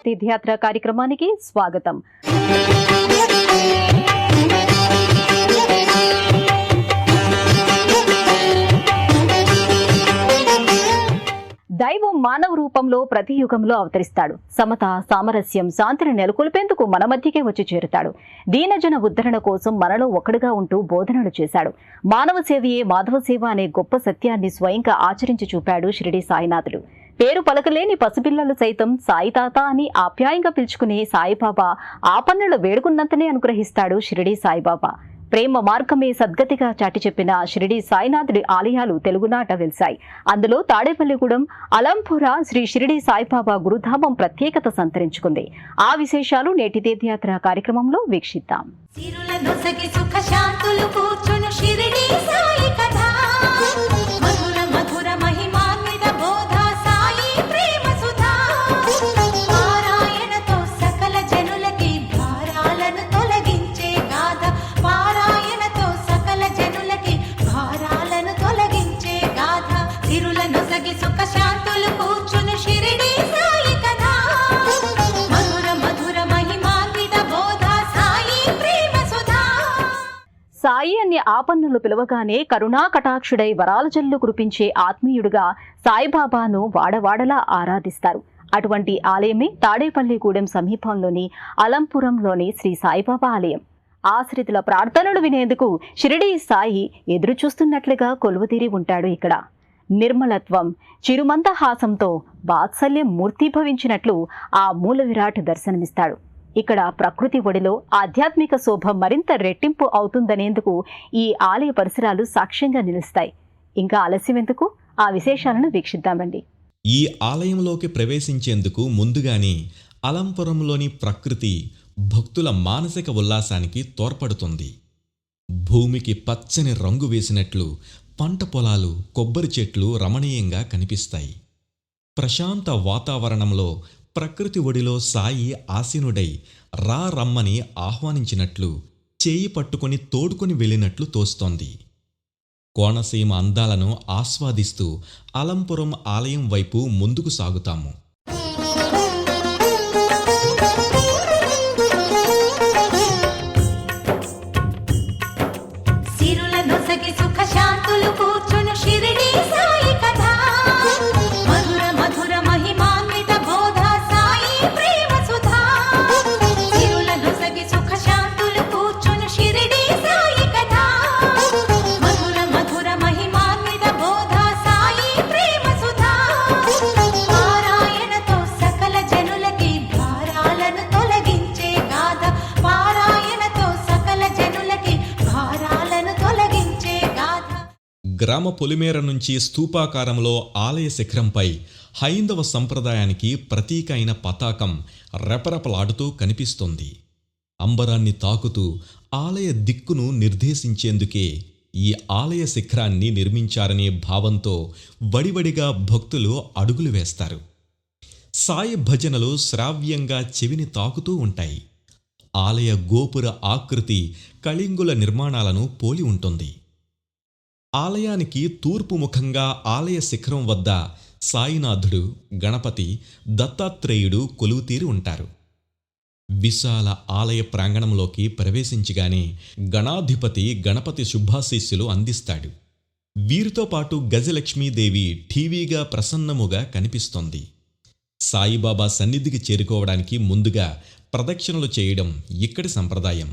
తీర్థయాత్ర కార్యక్రమానికి స్వాగతం. దైవం మానవ రూపంలో ప్రతి యుగంలో అవతరిస్తాడు. సమత, సామరస్యం, శాంతిని నెలకొల్పేందుకు మన మధ్యకే వచ్చి చేరుతాడు. దీనజన ఉద్ధరణ కోసం మనలో ఒకడుగా ఉంటూ బోధనలు చేశాడు. మానవ సేవయే మాధవ సేవ అనే గొప్ప సత్యాన్ని స్వయంగా ఆచరించి చూపాడు షిరిడి సాయినాథుడు. పేరు పలకలేని పసిపిల్లలు సైతం సాయి తాత అని ఆప్యాయంగా పిలుచుకునే సాయిబాబా ఆపన్నులు వేడుకున్నంతనే అనుగ్రహిస్తాడు షిరిడి సాయిబాబా. ప్రేమ మార్గమే సద్గతిగా చాటి చెప్పిన షిరిడి సాయినాథుడి ఆలయాలు తెలుగునాట వెలిశాయి. అందులో తాడేపల్లిగూడెం, అలంపుర శ్రీ షిరిడి సాయిబాబా గురుధామం ప్రత్యేకత సంతరించుకుంది. ఆ విశేషాలు నేటి తీర్థయాత్ర కార్యక్రమంలో వీక్షిద్దాం. సాయి అనే ఆపన్నులు పిలవగానే కరుణా కటాక్షుడై వరాల జల్లు కురిపించే ఆత్మీయుడుగా సాయిబాబాను వాడవాడలా ఆరాధిస్తారు. అటువంటి ఆలయమే తాడేపల్లిగూడెం సమీపంలోని అలంపురంలోని శ్రీ సాయిబాబా ఆలయం. ఆశ్రితుల ప్రార్థనలు వినేందుకు షిరిడి సాయి ఎదురు చూస్తున్నట్లుగా కొలువుతీరి ఉంటాడు. ఇక్కడ నిర్మలత్వం, చిరుమందహాసంతో వాత్సల్యం మూర్తిభవించినట్లు ఆ మూల విరాట్ దర్శనమిస్తాడు. ఇక్కడ ప్రకృతి ఒడిలో ఆధ్యాత్మిక శోభ మరింత రెట్టింపు అవుతుందనేందుకు ఈ ఆలయ పరిసరాలు సాక్ష్యంగా నిలుస్తాయి. ఇంకా ఆలస్యమెందుకు, ఆ విశేషాలను వీక్షిద్దామండి. ఈ ఆలయంలోకి ప్రవేశించేందుకు ముందుగానే అలంపురంలోని ప్రకృతి భక్తుల మానసిక ఉల్లాసానికి తోడ్పడుతుంది. భూమికి పచ్చని రంగు వేసినట్లు పంట పొలాలు, కొబ్బరి చెట్లు రమణీయంగా కనిపిస్తాయి. ప్రశాంత వాతావరణంలో ప్రకృతి ఒడిలో సాయి ఆసీనుడై రమ్మని ఆహ్వానించినట్లు, చేయి పట్టుకొని తోడుకొని వెళ్ళినట్లు తోస్తోంది. కోనసీమ అందాలను ఆస్వాదిస్తూ అలంపురం ఆలయం వైపు ముందుకు సాగుతాము. గ్రామ పొలిమేర నుంచి స్తూపాకారంలో ఆలయ శిఖరంపై హైందవ సంప్రదాయానికి ప్రతీక అయిన పతాకం రెపరెపలాడుతూ కనిపిస్తోంది. అంబరాన్ని తాకుతూ ఆలయ దిక్కును నిర్దేశించేందుకే ఈ ఆలయ శిఖరాన్ని నిర్మించారనే భావంతో వడివడిగా భక్తులు అడుగులు వేస్తారు. సాయి భజనలు శ్రావ్యంగా చెవిని తాకుతూ ఉంటాయి. ఆలయ గోపుర ఆకృతి కళింగుల నిర్మాణాలను పోలి ఉంటుంది. ఆలయానికి తూర్పు ముఖంగా ఆలయ శిఖరం వద్ద సాయినాథుడు, గణపతి, దత్తాత్రేయుడు కొలువుతీరి ఉంటారు. విశాల ఆలయ ప్రాంగణంలోకి ప్రవేశించగానే గణాధిపతి గణపతి శుభాశీస్సులు అందిస్తాడు. వీరితో పాటు గజలక్ష్మీదేవి ఠీవీగా ప్రసన్నముగా కనిపిస్తోంది. సాయిబాబా సన్నిధికి చేరుకోవడానికి ముందుగా ప్రదక్షిణలు చేయడం ఇక్కడి సంప్రదాయం.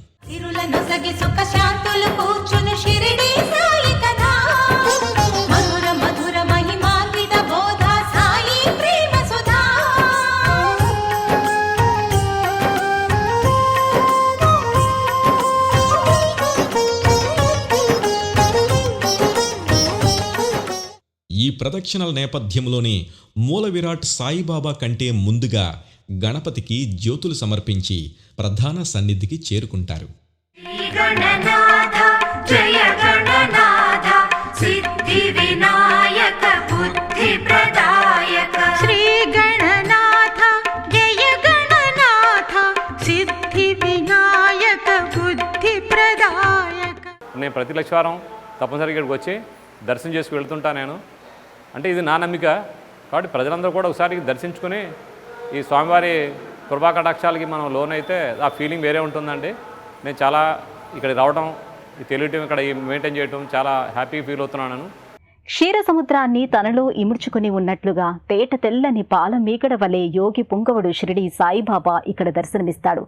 ఈ ప్రదక్షిణల నేపథ్యంలోనే మూల విరాట్ సాయిబాబా కంటే ముందుగా గణపతికి జ్యోతులు సమర్పించి ప్రధాన సన్నిధికి చేరుకుంటారు. శ్రీ గణనాథ నేను ప్రతి లక్షవారం తప్పనిసరిగా ఇక్కడికి వచ్చి దర్శనం చేసి వెళ్తుంటా నేను. అంటే ఇది నా నమ్మిక. కాబట్టి ప్రజలందరూ కూడా ఒకసారి దర్శించుకొని ఈ స్వామివారి కృపా కటాక్షాలకి మనం లోన్ అయితే ఆ ఫీలింగ్ వేరే ఉంటుందండి. నేను చాలా ఇక్కడ రావడం, తెలియటం, ఇక్కడ మెయింటైన్ చేయటం చాలా హ్యాపీగా ఫీల్ అవుతున్నాను నేను. క్షీర సముద్రాన్ని తనలో ఇముడ్చుకుని ఉన్నట్లుగా తేట తెల్లని పాల మీగడ వలె యోగి పుంగవుడు షిరిడి సాయిబాబా ఇక్కడ దర్శనమిస్తాడు.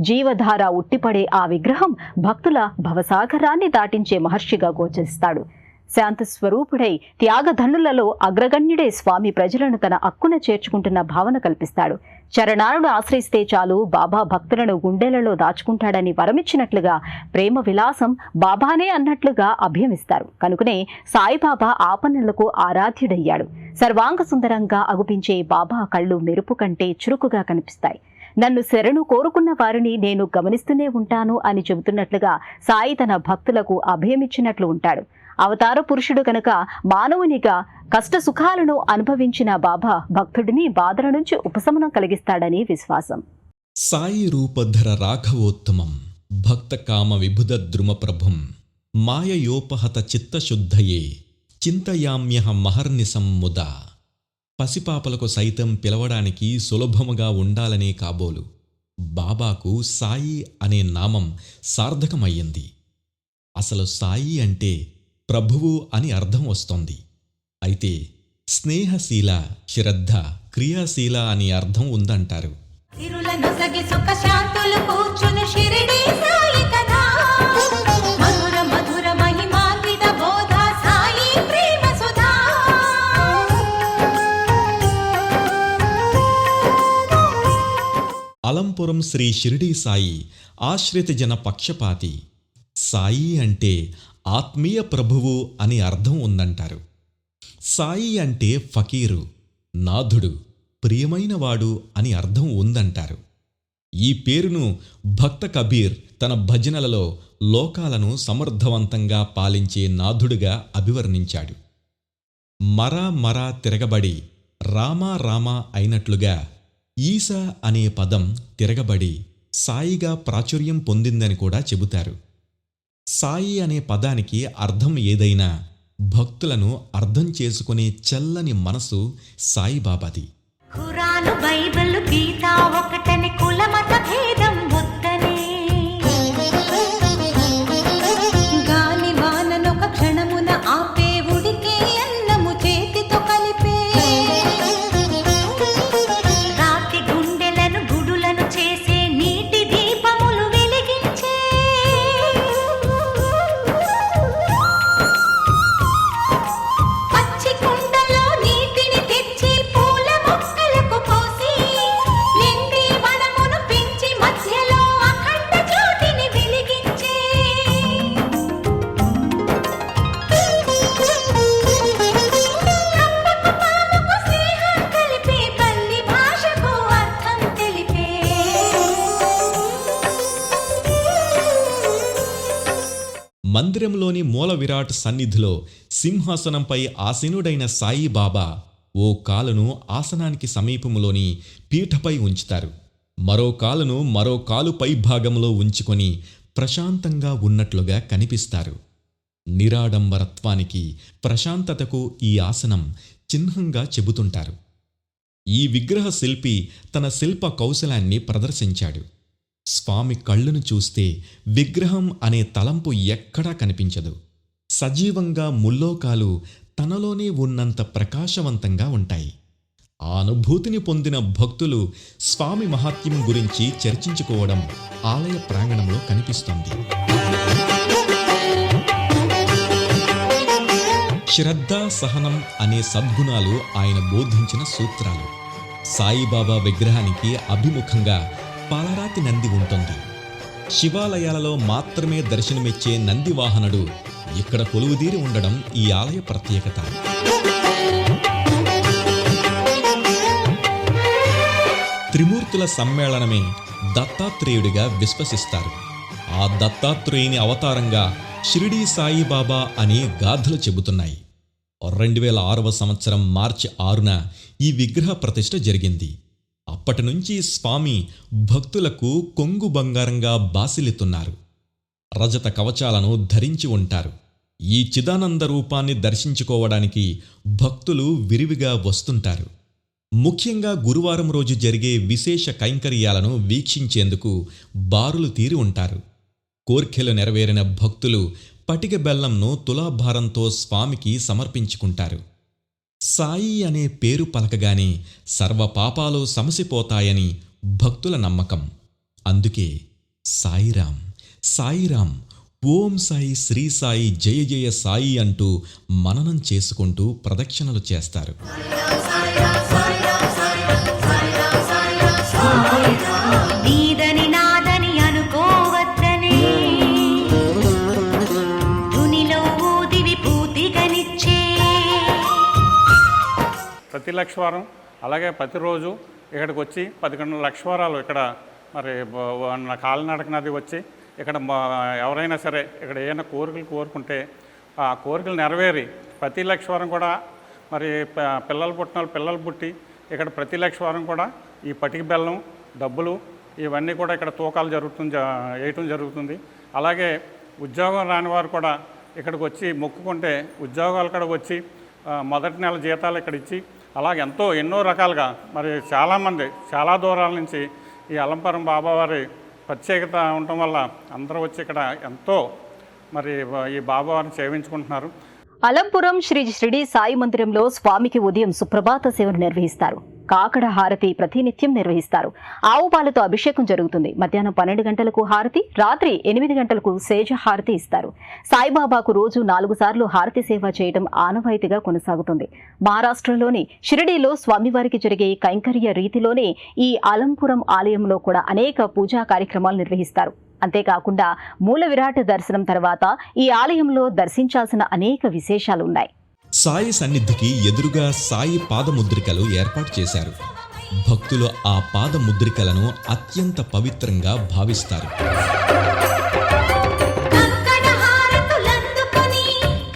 జీవధార ఉట్టిపడే ఆ విగ్రహం భక్తుల భవసాగరాన్ని దాటించే మహర్షిగా గోచరిస్తాడు. శాంత స్వరూపుడై త్యాగధనులలో అగ్రగణ్యుడే స్వామి ప్రజలను తన అక్కున చేర్చుకుంటున్న భావన కల్పిస్తాడు. చరణాలను ఆశ్రయిస్తే చాలు బాబా భక్తులను గుండెలలో దాచుకుంటాడని వరమిచ్చినట్లుగా ప్రేమ విలాసం బాబానే అన్నట్లుగా అభ్యమిస్తారు. కనుకనే సాయిబాబా ఆపన్నులకు ఆరాధ్యుడయ్యాడు. సర్వాంగ సుందరంగా అగుపించే బాబా కళ్ళు మెరుపు కంటే చురుకుగా కనిపిస్తాయి. నన్ను శరణు కోరుకున్న వారిని నేను గమనిస్తూనే ఉంటాను అని చెబుతున్నట్లుగా సాయి తన భక్తులకు అభయమిచ్చినట్లు ఉంటాడు. అవతార పురుషుడు కనుక మానవునిగా కష్ట సుఖాలను అనుభవించిన బాబా భక్తుడిని బాధల నుంచి ఉపశమనం కలిగిస్తాడని విశ్వాసం. సాయి రూపధర రాఘవోత్తమం భక్త కామ విబుధ ద్రుమప్రభుం మాయయోపహత చిత్తశుద్ధయే చింతయామ్యహ మహర్నిశం ముదా. పసిపాపలకు సైతం పిలవడానికి సులభముగా ఉండాలనే కాబోలు బాబాకు సాయి అనే నామం సార్థకమయ్యింది. అసలు సాయి అంటే ప్రభువు అని అర్థం వస్తోంది. అయితే స్నేహశీల, శ్రద్ధ, క్రియాశీల అని అర్థం ఉందంటారు. అలంపురం శ్రీ షిరిడీ సాయి ఆశ్రిత జన పక్షపాతి. సాయి అంటే ఆత్మీయ ప్రభువు అని అర్థం ఉందంటారు. సాయి అంటే ఫకీరు, నాథుడు, ప్రియమైనవాడు అని అర్థం ఉందంటారు. ఈ పేరును భక్త కబీర్ తన భజనలలో లోకాలను సమర్థవంతంగా పాలించే నాథుడుగా అభివర్ణించాడు. మరా మరా తిరగబడి రామా రామా అయినట్లుగా ఈసా అనే పదం తిరగబడి సాయిగా ప్రాచుర్యం పొందిందని కూడా చెబుతారు. సాయి అనే పదానికి అర్థం ఏదైనా భక్తులను అర్థం చేసుకునే చల్లని మనసు సాయిబాబాది. ఖురాను, బైబిల్, గీతా ఒకటని కులమత భేదం వద్దనే. గాలి వాననొక క్షణమున ఆపే ఉడికే అన్నము చేతితో కలిపే. రాతి గుండెలను గుడులను చేసే నీటి దీపములు వెలిగించే. పచ్చి కుండలో నీటిని తెచ్చి పూల మొక్కలకు పోసి నిండి వనమును పెంచి మధ్యలో అఖండ జ్యోతిని వెలిగించే. కప్పకు పాముకు స్నేహం కలిపే పల్లి భాషకు అర్థం తెలిపే. మందిరంలోని మూల విరాట్ సన్నిధిలో సింహాసనంపై ఆసీనుడైన సాయిబాబా ఓ కాలును ఆసనానికి సమీపంలోని పీఠపై ఉంచుతారు. మరో కాలును మరో కాలు పై భాగంలో ఉంచుకొని ప్రశాంతంగా ఉన్నట్లుగా కనిపిస్తారు. నిరాడంబరత్వానికి, ప్రశాంతతకు ఈ ఆసనం చిహ్నంగా చెబుతుంటారు. ఈ విగ్రహ శిల్పి తన శిల్ప కౌశలాన్ని ప్రదర్శించాడు. స్వామి కళ్ళను చూస్తే విగ్రహం అనే తలంపు ఎక్కడా కనిపించదు. సజీవంగా ముల్లోకాలు తనలోనే ఉన్నంత ప్రకాశవంతంగా ఉంటాయి. ఆ అనుభూతిని పొందిన భక్తులు స్వామి మహాత్మ్యం గురించి చర్చించుకోవడం ఆలయ ప్రాంగణంలో కనిపిస్తోంది. శ్రద్ధ, సహనం అనే సద్గుణాలు ఆయన బోధించిన సూత్రాలు. సాయిబాబా విగ్రహానికి అభిముఖంగా పాలరాతి నంది ఉంటుంది. శివాలయాలలో మాత్రమే దర్శనమిచ్చే నంది వాహనుడు ఇక్కడ కొలువుదీరి ఉండడం ఈ ఆలయ ప్రత్యేకత. త్రిమూర్తుల సమ్మేళనమే దత్తాత్రేయుడిగా విశ్వసిస్తారు. ఆ దత్తాత్రేయుని అవతారంగా షిరిడీ సాయిబాబా అని గాథలు చెబుతున్నాయి. 2006వ సంవత్సరం మార్చి 6న ఈ విగ్రహ ప్రతిష్ఠ జరిగింది. అప్పటి నుంచి స్వామి భక్తులకు కొంగు బంగారంగా బాసిల్లుతున్నారు. రజత కవచాలను ధరించి ఉంటారు. ఈ చిదానంద రూపాన్ని దర్శించుకోవడానికి భక్తులు విరివిగా వస్తుంటారు. ముఖ్యంగా గురువారం రోజు జరిగే విశేష కైంకర్యాలను వీక్షించేందుకు బారులు తీరి ఉంటారు. కోర్కెలు నెరవేరిన భక్తులు పటిక బెల్లంను తులాభారంతో స్వామికి సమర్పించుకుంటారు. సాయి అనే పేరు పలకగానే సర్వ పాపాలు సమసిపోతాయని భక్తుల నమ్మకం. అందుకే సాయిరాం సాయిరాం, ఓం సాయి, శ్రీ సాయి, జయ జయ సాయి అంటూ మననం చేసుకుంటూ ప్రదక్షిణలు చేస్తారు. నీదని నాదని అనుకోవద్దని ధునిలో ఊదివి పూతిగనిచ్చే. ప్రతి లక్షవారం అలాగే ప్రతిరోజు ఇక్కడికి వచ్చి 11 లక్షవారాలు ఇక్కడ మరి కాలినడక నది వచ్చి ఇక్కడ ఎవరైనా సరే ఇక్కడ ఏమైనా కోరికలు కోరుకుంటే ఆ కోరికలు నెరవేరి ప్రతి లక్షవారం కూడా మరి పిల్లలు పుట్టిన పిల్లలు పుట్టి ఇక్కడ ప్రతి లక్షవారం కూడా ఈ పటిక బెల్లం, డబ్బులు ఇవన్నీ కూడా ఇక్కడ తూకాలు వేయటం జరుగుతుంది. అలాగే ఉద్యోగం రాని వారు కూడా ఇక్కడికి వచ్చి మొక్కుకుంటే ఉద్యోగాలు కూడా వచ్చి మొదటి నెల జీతాలు ఇక్కడ ఇచ్చి అలాగే ఎన్నో రకాలుగా మరి చాలామంది చాలా దూరాల నుంచి ఈ అలంపురం బాబావారి ప్రత్యేకత ఉండటం వల్ల అందరూ వచ్చి ఇక్కడ ఎంతో మరి ఈ బాబావారిని సేవించుకుంటున్నారు. అలంపురం శ్రీ షిరిడి సాయి మందిరంలో స్వామికి ఉదయం సుప్రభాత సేవను నిర్వహిస్తారు. కాకడ హారతి ప్రతినిత్యం నిర్వహిస్తారు. ఆవు పాలతో అభిషేకం జరుగుతుంది. మధ్యాహ్నం 12 గంటలకు హారతి, రాత్రి 8 గంటలకు సేజ హారతి ఇస్తారు. సాయిబాబాకు రోజు 4 సార్లు హారతి సేవ చేయడం ఆనవాయితీగా కొనసాగుతుంది. మహారాష్ట్రలోని షిరిడీలో స్వామివారికి జరిగే కైంకర్య రీతిలోనే ఈ అలంపురం ఆలయంలో కూడా అనేక పూజా కార్యక్రమాలు నిర్వహిస్తారు. అంతేకాకుండా మూల విరాట్ దర్శనం తర్వాత ఈ ఆలయంలో దర్శించాల్సిన అనేక విశేషాలున్నాయి. సాయి సన్నిధికి ఎదురుగా సాయి పాదముద్రికలు ఏర్పాటు చేశారు. భక్తులు ఆ పాదముద్రికలను అత్యంత పవిత్రంగా భావిస్తారు. కంకణ హారతులందుకొని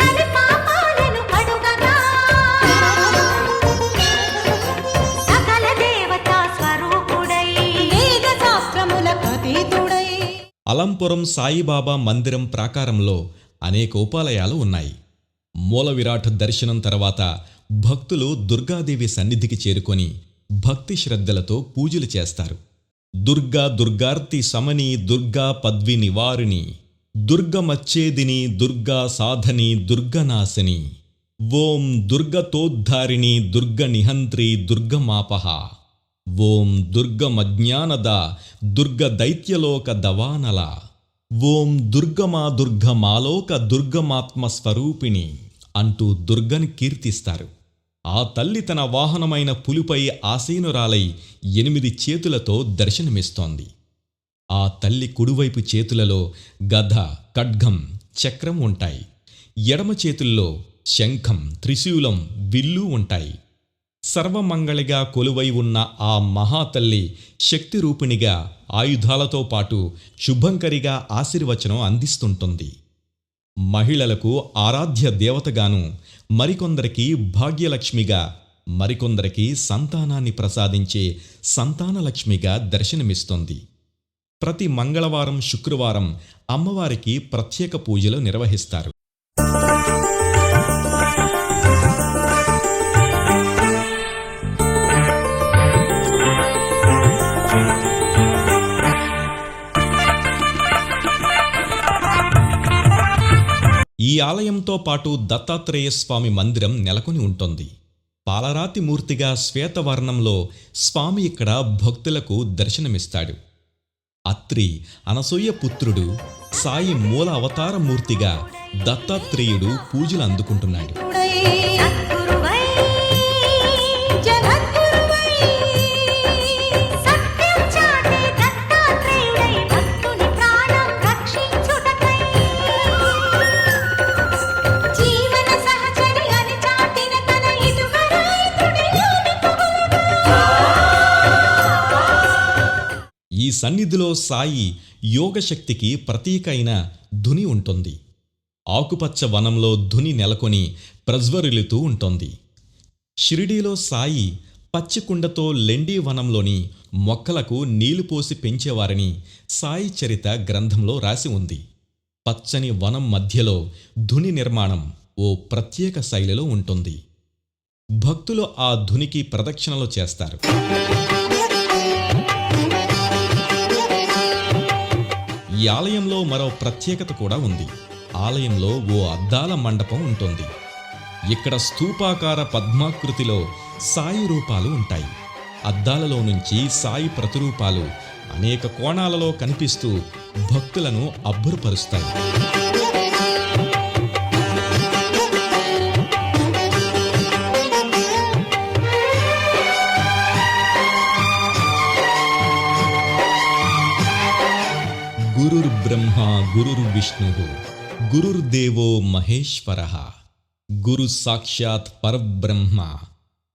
కలి పాపాలను కడుగగా సకల దేవతా స్వరూపుడై వేద శాస్త్రములకు అతీతుడై. అలంపురం సాయిబాబా మందిరం ప్రాకారంలో అనేక ఉపాలయాలు ఉన్నాయి. మూల విరాట్ దర్శనం తర్వాత భక్తులు దుర్గాదేవి సన్నిధికి చేరుకొని భక్తి శ్రద్ధలతో పూజలు చేస్తారు. దుర్గా దుర్గార్తి సమని, దుర్గా పద్వి నివారిణి, దుర్గమచ్చేదిని, దుర్గా సాధని, దుర్గనాశని, ఓం దుర్గతోద్ధారిణి, దుర్గ నిహంత్రి, దుర్గమాపహ, ఓం దుర్గమజ్ఞానద, దుర్గ దైత్యలోక దవానల, ఓం దుర్గమా దుర్గమాలోక దుర్గమాత్మ స్వరూపిణి అంటూ దుర్గని కీర్తిస్తారు. ఆ తల్లి తన వాహనమైన పులిపై ఆసీనురాలై 8 చేతులతో దర్శనమిస్తోంది. ఆ తల్లి కుడివైపు చేతులలో గద, ఖడ్గం, చక్రం ఉంటాయి. ఎడమ చేతుల్లో శంఖం, త్రిశూలం, విల్లు ఉంటాయి. సర్వమంగళిగా కొలువై ఉన్న ఆ మహాతల్లి శక్తి రూపిణిగా ఆయుధాలతో పాటు శుభంకరిగా ఆశీర్వచనం అందిస్తుంటుంది. మహిళలకు ఆరాధ్య దేవతగాను, మరికొందరికి భాగ్యలక్ష్మిగా, మరికొందరికి సంతానాన్ని ప్రసాదించే సంతానలక్ష్మిగా దర్శనమిస్తుంది. ప్రతి మంగళవారం, శుక్రవారం అమ్మవారికి ప్రత్యేక పూజలు నిర్వహిస్తారు. ఈ ఆలయంతో పాటు దత్తాత్రేయ స్వామి మందిరం నెలకొని ఉంటుంది. పాలరాతి మూర్తిగా శ్వేతవర్ణంలో స్వామి ఇక్కడ భక్తులకు దర్శనమిస్తాడు. అత్రి అనసూయ పుత్రుడు సాయి మూల అవతార మూర్తిగా దత్తాత్రేయుడు పూజలు అందుకుంటున్నాడు. సద్గురువై జగద్గురువై సత్యం చాటే దత్తాత్రేయుడై భక్తుని ప్రాణం రక్షించుటకై జీవన సహచరి అని చాటిన తన ఇటువరైతుడిలోని పొగలుడు. ఈ సన్నిధిలో సాయి యోగశక్తికి ప్రతీక అయిన ధుని ఉంటుంది. ఆకుపచ్చ వనంలో ధుని నెలకొని ప్రజ్వరిల్లుతూ ఉంటుంది. షిరిడీలో సాయి పచ్చికుండతో లెండి వనంలోని మొక్కలకు నీళ్లు పోసి పెంచేవారని సాయి చరిత గ్రంథంలో రాసి ఉంది. పచ్చని వనం మధ్యలో ధుని నిర్మాణం ఓ ప్రత్యేక శైలిలో ఉంటుంది. భక్తులు ఆ ధునికి ప్రదక్షిణలు చేస్తారు. ఈ ఆలయంలో మరో ప్రత్యేకత కూడా ఉంది. ఆలయంలో ఓ అద్దాల మండపం ఉంటుంది. ఇక్కడ స్తూపాకార పద్మాకృతిలో సాయి రూపాలు ఉంటాయి. అద్దాలలో నుంచి సాయి ప్రతిరూపాలు అనేక కోణాలలో కనిపిస్తూ భక్తులను అబ్బురపరుస్తాయి. గురుర్బ్రహ్మ గురుర్విష్ణుః గురుర్దేవో మహేశ్వరః గురు సాక్షాత్ పరబ్రహ్మ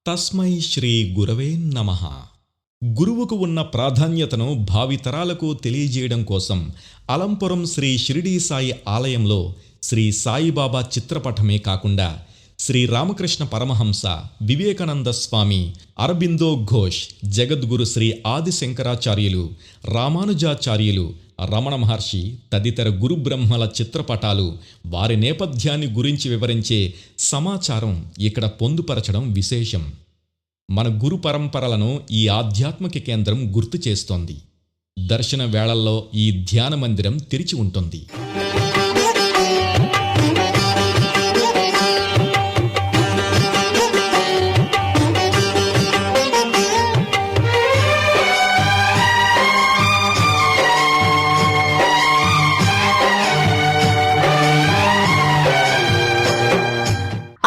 తస్మై శ్రీ గురవే నమః. గురువుకు ఉన్న ప్రాధాన్యతను భావితరాలకు తెలియజేయడం కోసం అలంపురం శ్రీ షిరిడీ సాయి ఆలయంలో శ్రీ సాయిబాబా చిత్రపటమే కాకుండా శ్రీ రామకృష్ణ పరమహంస, వివేకానంద స్వామి, అరబిందో ఘోష్, జగద్గురు శ్రీ ఆదిశంకరాచార్యులు, రామానుజాచార్యులు, రమణ మహర్షి తదితర గురుబ్రహ్మల చిత్రపటాలు, వారి నేపథ్యాన్ని గురించి వివరించే సమాచారం ఇక్కడ పొందుపరచడం విశేషం. మన గురు పరంపరలను ఈ ఆధ్యాత్మిక కేంద్రం గుర్తు చేస్తోంది. దర్శన వేళల్లో ఈ ధ్యాన మందిరం తెరిచి ఉంటుంది.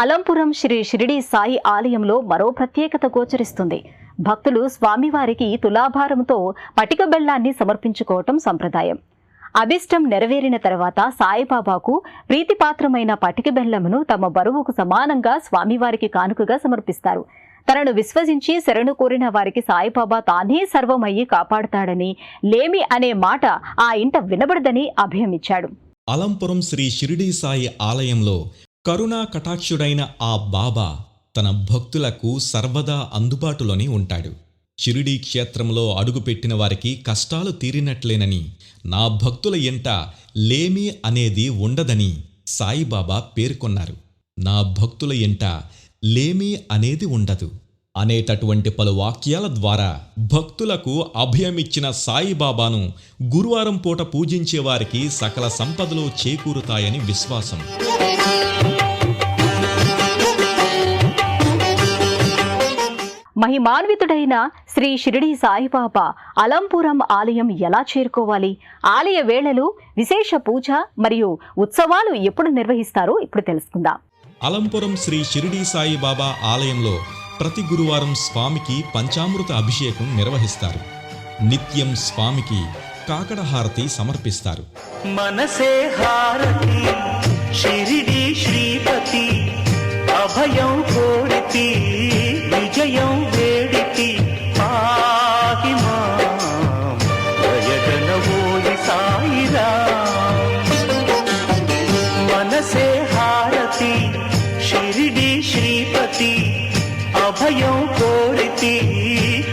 అలంపురం శ్రీ షిరిడీ సాయి ఆలయంలో మరో ప్రత్యేకత గోచరిస్తుంది. భక్తులు స్వామివారికి తులాభారంతో పటిక బెల్లాన్ని సమర్పించుకోవటం సంప్రదాయం. అభిష్టం నెరవేరిన తర్వాత సాయిబాబాకు ప్రీతిపాత్రమైన పటిక బెల్లమును తమ బరువుకు సమానంగా స్వామివారికి కానుకగా సమర్పిస్తారు. తనను విశ్వసించి శరణు కోరిన వారికి సాయిబాబా తానే సర్వమయ్యి కాపాడుతాడని, లేమి అనే మాట ఆ ఇంట వినబడదని అభయమిచ్చాడు. అలంపురం శ్రీ షిరిడీ సాయి ఆలయంలో కరుణా కటాక్షుడైన ఆ బాబా తన భక్తులకు సర్వదా అందుబాటులోనే ఉంటాడు. షిరిడీ క్షేత్రంలో అడుగుపెట్టిన వారికి కష్టాలు తీరినట్లేనని, నా భక్తుల ఎంట లేమి అనేది ఉండదని సాయిబాబా పేర్కొన్నారు. నా భక్తుల ఎంట లేమి అనేది ఉండదు అనేటటువంటి పలు వాక్యాల ద్వారా భక్తులకు అభయమిచ్చిన సాయిబాబాను గురువారం పూట పూజించే వారికి సకల సంపదలు చేకూరుతాయని విశ్వాసం. మహిమాన్వితుడైన శ్రీ షిరిడీ సాయిబాబా అలంపురం ఆలయం ఎలా చేరుకోవాలి, ఆలయ వేళలు, విశేష పూజ మరియు ఉత్సవాలు ఎప్పుడు నిర్వహిస్తారో ఇప్పుడు తెలుసుకుందాం. అలంపురం శ్రీ షిరిడీ సాయిబాబా ఆలయంలో ప్రతి గురువారం స్వామికి పంచామృత అభిషేకం నిర్వహిస్తారు. నిత్యం స్వామికి కాకడ హారతి సమర్పిస్తారు. మనసే హారతి షిరిడి శ్రీపతి అభయం కోరితి విజయం వేడితి పాహి మాం జయగణవోయి సాయిరాం. మనసే హారతి షిరిడి శ్రీపతి అభయం కోరితి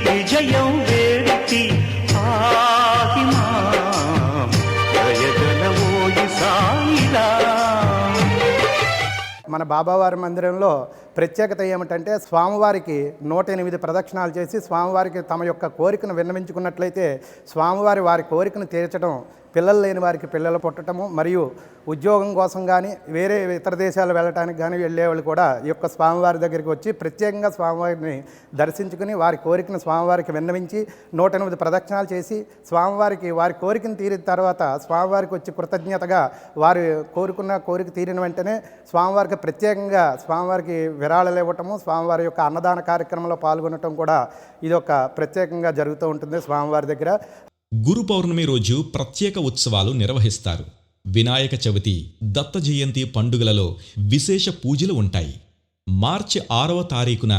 విజయం వేడితి పాహి మాం జయగణవోయి సాయిరాం. మన బాబావారి మందిరంలో ప్రత్యేకత ఏమిటంటే స్వామివారికి 108 ప్రదక్షిణాలు చేసి స్వామివారికి తమ యొక్క కోరికను విన్నవించుకున్నట్లయితే స్వామివారి వారి కోరికను తీర్చడం, పిల్లలు లేని వారికి పిల్లలు పుట్టడము, మరియు ఉద్యోగం కోసం కానీ వేరే ఇతర దేశాలు వెళ్ళడానికి కానీ వెళ్ళేవాళ్ళు కూడా ఈ యొక్క స్వామివారి దగ్గరికి వచ్చి ప్రత్యేకంగా స్వామివారిని దర్శించుకుని వారి కోరికను స్వామివారికి విన్నవించి 108 ప్రదక్షిణాలు చేసి స్వామివారికి వారి కోరికను తీరిన తర్వాత స్వామివారికి వచ్చి కృతజ్ఞతగా వారు కోరుకున్న కోరిక తీరిన వెంటనే స్వామివారికి ప్రత్యేకంగా స్వామివారికి విరాళాలు ఇవ్వటము, స్వామివారి యొక్క అన్నదాన కార్యక్రమంలో పాల్గొనటం కూడా ఇది ఒక ప్రత్యేకంగా జరుగుతూ ఉంటుంది స్వామివారి దగ్గర. గురు పౌర్ణమి రోజు ప్రత్యేక ఉత్సవాలు నిర్వహిస్తారు. వినాయక చవితి, దత్త జయంతి పండుగలలో విశేష పూజలు ఉంటాయి. మార్చి 6వ తారీఖున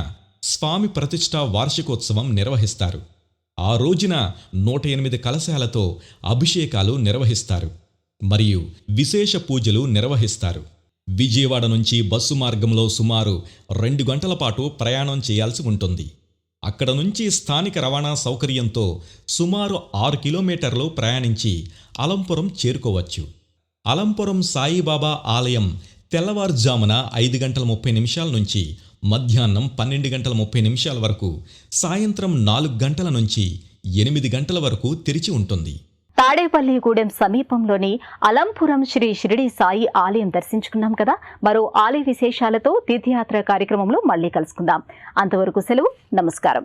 స్వామి ప్రతిష్ఠా వార్షికోత్సవం నిర్వహిస్తారు. ఆ రోజున 108 కలశాలతో అభిషేకాలు నిర్వహిస్తారు మరియు విశేష పూజలు నిర్వహిస్తారు. విజయవాడ నుంచి బస్సు మార్గంలో సుమారు 2 గంటల పాటు ప్రయాణం చేయాల్సి ఉంటుంది. అక్కడ నుంచి స్థానిక రవాణా సౌకర్యంతో సుమారు 6 కిలోమీటర్లు ప్రయాణించి అలంపురం చేరుకోవచ్చు. అలంపురం సాయిబాబా ఆలయం తెల్లవారుజామున 5:30 నుంచి మధ్యాహ్నం 12:30 వరకు, సాయంత్రం 4 గంటల నుంచి 8 గంటల వరకు తెరిచి ఉంటుంది. తాడేపల్లిగూడెం సమీపంలోని అలంపురం శ్రీ షిరిడి సాయి ఆలయం దర్శించుకున్నాం కదా. మరో ఆలయ విశేషాలతో తీర్థయాత్ర కార్యక్రమంలో మళ్ళీ కలుసుకుందాం. అంతవరకు సెలవు. నమస్కారం.